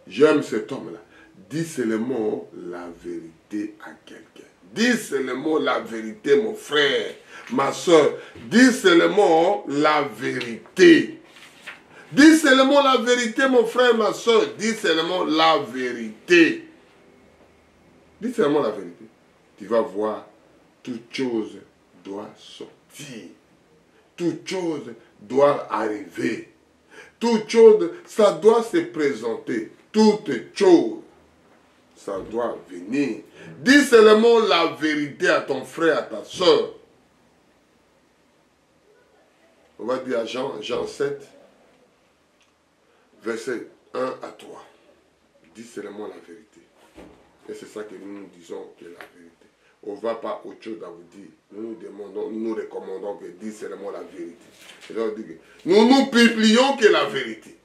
J'aime cet homme-là. Dis seulement la vérité à quelqu'un. Dis seulement la vérité, mon frère, ma soeur. Dis seulement la vérité. Dis seulement la vérité, mon frère, ma soeur. Dis seulement la vérité. Dis seulement la vérité. Tu vas voir, toute chose doit sortir. Toute chose doit arriver. Toute chose, ça doit se présenter. Toute chose, ça doit venir. Dis seulement la vérité à ton frère, à ta soeur. On va dire à Jean 7, verset 1 à 3. Dis seulement la vérité. Et c'est ça que nous disons que la vérité. On ne va pas autre chose à vous dire. Nous demandons, nous recommandons que dis seulement la vérité. Et donc, nous publions que la vérité.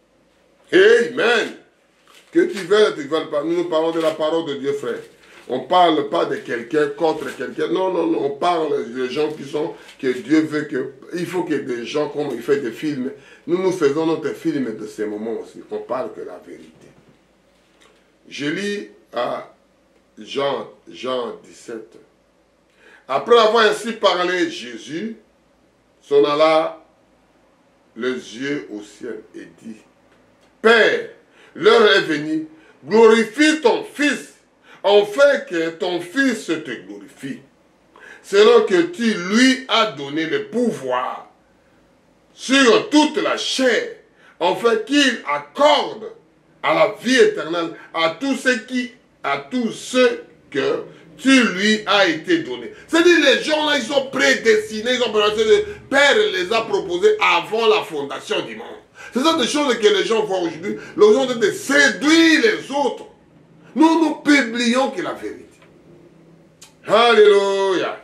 Amen. Que tu veuilles pas. Nous parlons de la parole de Dieu, frère. On ne parle pas de quelqu'un contre quelqu'un. Non, non, non. On parle des gens qui sont, que Dieu veut que... Il faut que des gens, comme il fait des films, nous faisons notre film de ces moments aussi. On parle que la vérité. Je lis à Jean 17. Après avoir ainsi parlé, Jésus s'en alla les yeux au ciel et dit, Père, l'heure est venue, glorifie ton Fils, afin que ton Fils te glorifie, selon que tu lui as donné le pouvoir sur toute la chair, afin qu'il accorde à la vie éternelle à tous ceux que tu lui as été donné. C'est-à-dire les gens là, ils sont prédestinés, ils ont prédestiné. Père les a proposés avant la fondation du monde. C'est ça des choses que les gens voient aujourd'hui. Les gens de séduire les autres. Nous publions que la vérité. Alléluia.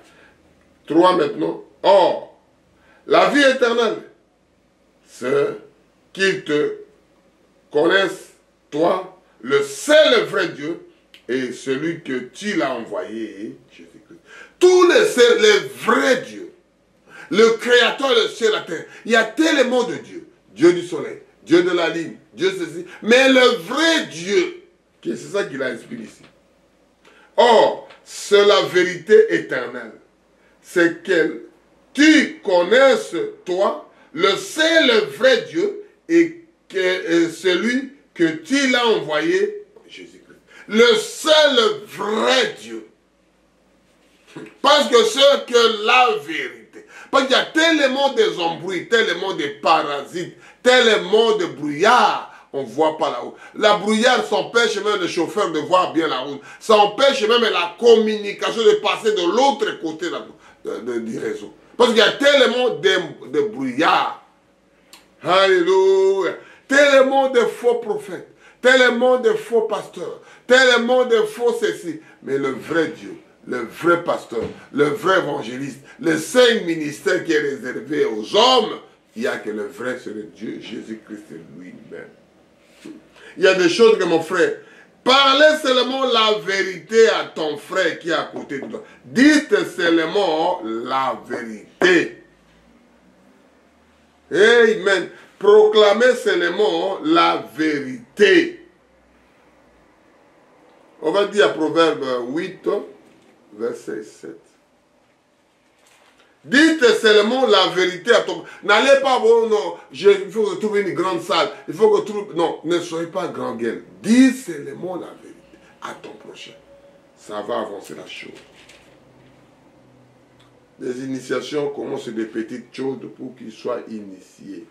3 maintenant. Or, la vie éternelle, c'est qu'ils te connaissent, toi, le seul vrai Dieu, et celui que tu l'as envoyé, Jésus-Christ. Tous les vrais dieux, le créateur du ciel et la terre, il y a tellement de dieux. Dieu du soleil, Dieu de la lune, Dieu ceci. Mais le vrai Dieu, c'est ça qu'il a inspiré ici. Or, c'est la vérité éternelle. C'est que tu connaisses, toi, le seul vrai Dieu, et celui que tu l'as envoyé, Jésus-Christ. Le seul vrai Dieu. Parce que c'est que la vérité. Parce qu'il y a tellement des embrouilles, tellement de parasites, tellement de brouillard, on ne voit pas la route. La brouillard, ça empêche même le chauffeur de voir bien la route. Ça empêche même la communication de passer de l'autre côté du réseau. Parce qu'il y a tellement de brouillard. Alléluia. Tellement de faux prophètes. Tellement de faux pasteurs, tellement de faux ceci. Mais le vrai Dieu, le vrai pasteur, le vrai évangéliste, le saint ministère qui est réservé aux hommes, il n'y a que le vrai, c'est le Dieu, Jésus-Christ lui-même. Il y a des choses que mon frère, parlez seulement la vérité à ton frère qui est à côté de toi. Dites seulement la vérité. Amen. Proclamez seulement la vérité. On va dire à Proverbe 8, verset 7. Dites seulement la vérité à ton... N'allez pas, bon, non, il faut que trouver une grande salle. Il faut que trouve... Non, ne soyez pas grand gueule. Dis seulement la vérité à ton prochain. Ça va avancer la chose. Les initiations commencent sur des petites choses pour qu'ils soient initiés.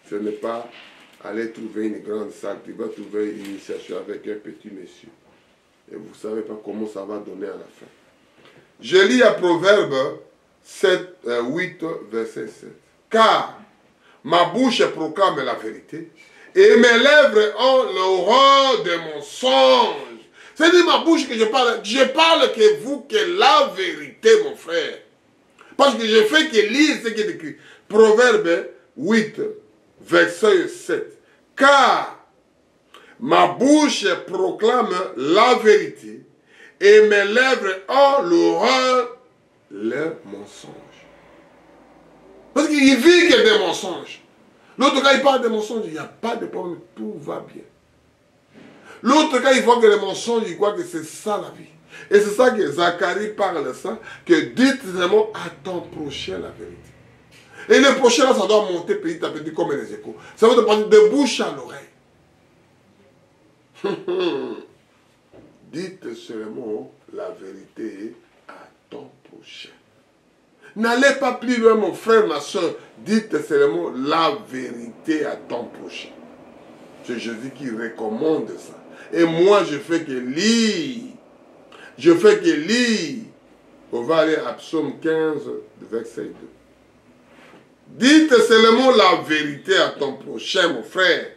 Ce n'est pas aller trouver une grande salle, tu vas trouver une initiation avec un petit monsieur. Et vous ne savez pas comment ça va donner à la fin. Je lis à Proverbe 8, verset 7. Car ma bouche proclame la vérité et mes lèvres ont l'horreur des mensonges. C'est-à-dire ma bouche que je parle que vous, que la vérité, mon frère. Parce que je fais que lire ce qui est écrit. Proverbe 8, verset 7. Car ma bouche proclame la vérité et mes lèvres ont l'horreur les mensonges. Parce qu'il vit que des mensonges. L'autre quand il parle des mensonges, il n'y a pas de problème, tout va bien. L'autre quand il voit que les mensonges, il croit que c'est ça la vie. Et c'est ça que Zacharie parle de ça, que dites vraiment à ton prochain la vérité. Et le prochain là, ça doit monter petit à petit comme les échos. Ça va te prendre de bouche à l'oreille. Dites seulement la vérité à ton prochain. N'allez pas plus loin, mon frère, ma soeur. Dites seulement la vérité à ton prochain. C'est Jésus qui recommande ça. Et moi, je fais que lire. Je fais que lire. On va aller à Psaume 15, verset 2. Dites seulement la vérité à ton prochain, mon frère.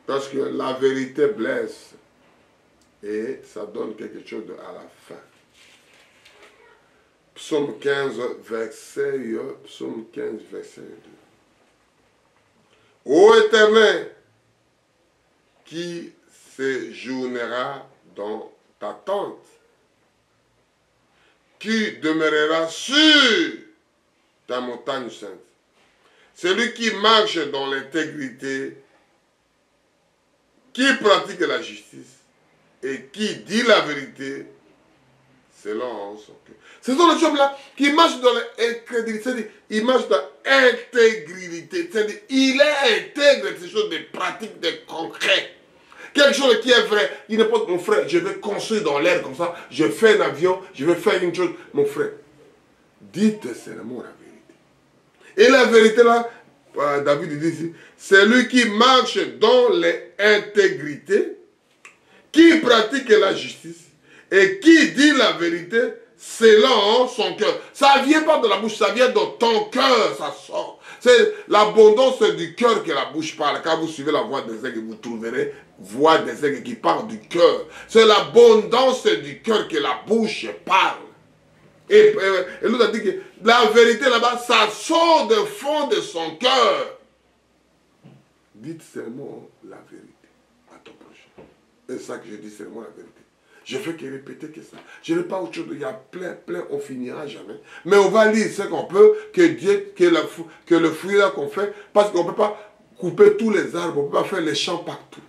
Parce que la vérité blesse. Et ça donne quelque chose à la fin. Psaume 15, verset 2. Ô Éternel, qui séjournera dans ta tente, qui demeurera sur ta montagne sainte. Celui qui marche dans l'intégrité, qui pratique la justice et qui dit la vérité selon son cœur. Ce sont les hommes-là qui marchent dans l'intégrité, c'est-à-dire ils marchent dans l'intégrité, c'est-à-dire il est intègre ces choses de pratiques, de concret. Quelque chose qui est vrai, il n'est pas mon frère, je vais construire dans l'air comme ça, je fais un avion, je vais faire une chose, mon frère. Dites seulement la vérité. Et la vérité là, David dit ici, c'est lui qui marche dans l'intégrité, qui pratique la justice et qui dit la vérité selon son cœur. Ça ne vient pas de la bouche, ça vient de ton cœur, ça sort. C'est l'abondance du cœur que la bouche parle. Quand vous suivez la voix des aigles, vous trouverez voix des aigles qui parle du cœur. C'est l'abondance du cœur que la bouche parle. Et l'autre a dit que la vérité là-bas, ça sort du fond de son cœur. Dites seulement la vérité à ton prochain. C'est ça que je dis seulement la vérité. Je fais que répéter que ça. Je n'ai pas autre chose. Il y a plein, on finira jamais. Mais on va lire ce qu'on peut, que Dieu, que le fruit là qu'on fait, parce qu'on ne peut pas couper tous les arbres, on ne peut pas faire les champs partout.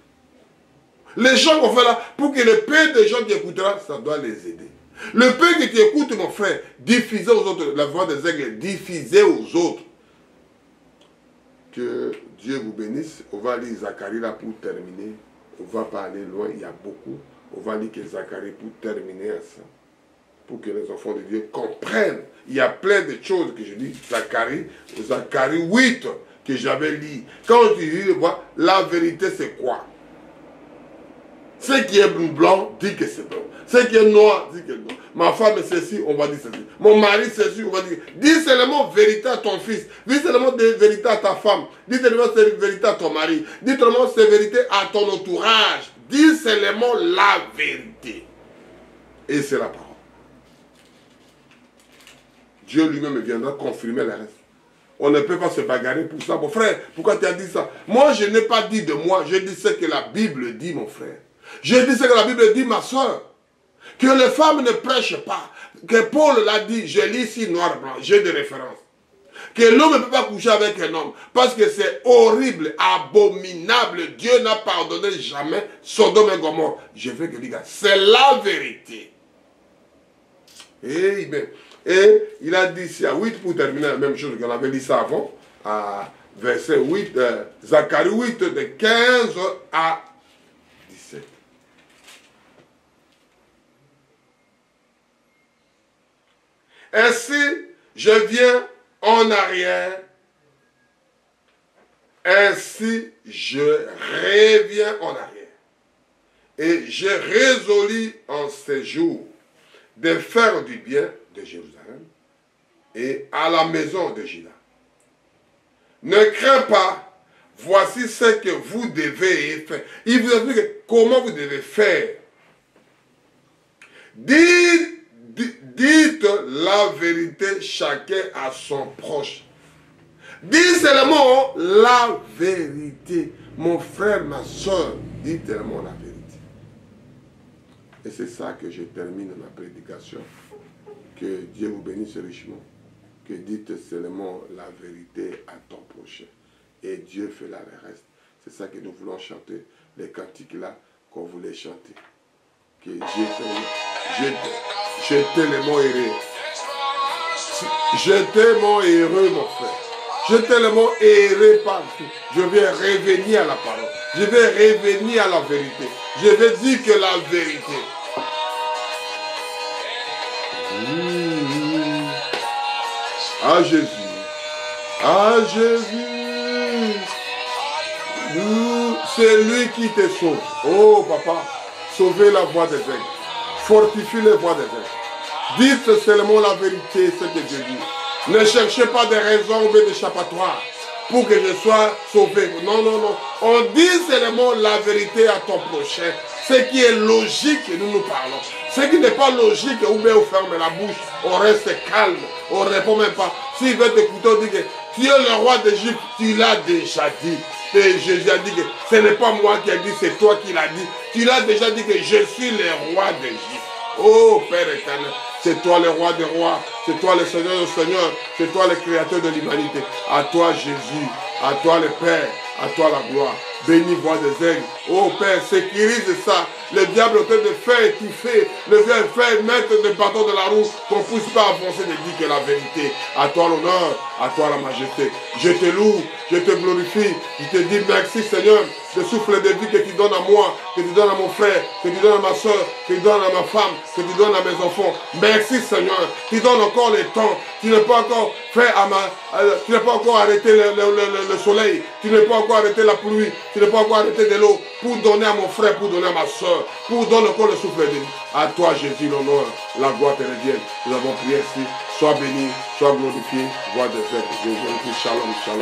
Les champs qu'on fait là, pour que le peu de gens qui écouteront, ça doit les aider. Le peu que tu écoutes, mon frère, diffusez aux autres, la voix des aigles, diffusez aux autres. Que Dieu vous bénisse. On va lire Zacharie là pour terminer. On ne va pas aller loin, il y a beaucoup. On va lire que Zacharie pour terminer ça. Pour que les enfants de Dieu comprennent. Il y a plein de choses que je dis. Zacharie 8 que j'avais lu. Quand tu lis, la vérité c'est quoi? Ce qui est blanc, dit que c'est blanc. Ce qui est noir, dit que c'est noir. Ma femme est ceci, on va dire ceci. Mon mari c'est ceci, on va dire. Dis seulement vérité à ton fils. Dis seulement vérité à ta femme. Dis seulement vérité à ton mari. Dis seulement vérité à ton entourage. Dis seulement la vérité. Et c'est la parole. Dieu lui-même viendra confirmer le reste. On ne peut pas se bagarrer pour ça. Mon frère, pourquoi tu as dit ça? Moi, je n'ai pas dit de moi. Je dis ce que la Bible dit, mon frère. Je dis ce que la Bible dit, ma soeur. Que les femmes ne prêchent pas. Que Paul l'a dit, je lis ici noir blanc, j'ai des références. Que l'homme ne peut pas coucher avec un homme. Parce que c'est horrible, abominable. Dieu n'a pardonné jamais Sodome et Gomorrhe. Je veux que les gars, c'est la vérité. Et il a dit ici à 8 pour terminer la même chose qu'on avait dit ça avant. À verset 8, Zacharie 8 de 15 à 17. Ainsi, je viens en arrière. Ainsi, je reviens en arrière. Et j'ai résolu en ces jours de faire du bien de Jérusalem et à la maison de Juda. Ne crains pas, voici ce que vous devez faire. Il vous explique comment vous devez faire. Dites la vérité chacun à son proche. Dis seulement la vérité. Mon frère, ma soeur, dis seulement la vérité. Et c'est ça que je termine ma prédication. Que Dieu vous bénisse richement. Que dites seulement la vérité à ton prochain. Et Dieu fera le reste. C'est ça que nous voulons chanter. Les cantiques là qu'on voulait chanter. Que j'ai tellement heureux. J'ai tellement heureux, mon frère. J'ai tellement erré partout. Je vais revenir à la parole. Je vais revenir à la vérité. Je vais dire que la vérité. À Jésus. À Jésus. C'est lui qui te sauve. Oh papa, sauvez la voix des aigles. Fortifie les voix des aigles. Dites seulement la vérité, ce que Dieu dit. Ne cherchez pas des raisons ou d'échappatoire pour que je sois sauvé. Non, non, non. On dit seulement la vérité à ton prochain. Ce qui est logique, nous nous parlons. Ce qui n'est pas logique, ou bien on ferme la bouche, on reste calme, on ne répond même pas. S'il veut t'écouter, on dit que tu es le roi d'Égypte, tu l'as déjà dit. Et Jésus a dit que ce n'est pas moi qui ai dit, c'est toi qui l'as dit. Tu l'as déjà dit que je suis le roi d'Égypte. Oh Père éternel, c'est toi le roi des rois, c'est toi le Seigneur des seigneurs, c'est toi le créateur de l'humanité. À toi Jésus, à toi le Père, à toi la gloire. Béni voix des aigles. Oh Père, sécurise ça. Le diable est en train de faire étouffer. Le diable fait mettre des bâtons de la roue qu'on ne puisse pas avancer de dire que la vérité. À toi l'honneur, à toi la majesté. Je te loue, je te glorifie. Je te dis merci Seigneur. Le souffle de vie que tu donnes à moi, que tu donnes à mon frère, que tu donnes à ma soeur, que tu donnes à ma femme, que tu donnes à mes enfants. Merci Seigneur. Tu donnes encore le temps. Tu n'as pas encore fait tu n'as pas encore arrêté le soleil. Tu n'as pas encore arrêté la pluie. Tu n'as pas encore arrêté de l'eau pour donner à mon frère, pour donner à ma soeur, pour donner encore le souffle de vie. À toi Jésus l'honneur, la gloire te revienne. Nous avons prié ici. Sois béni, sois glorifié. Voix des êtres. Shalom, shalom.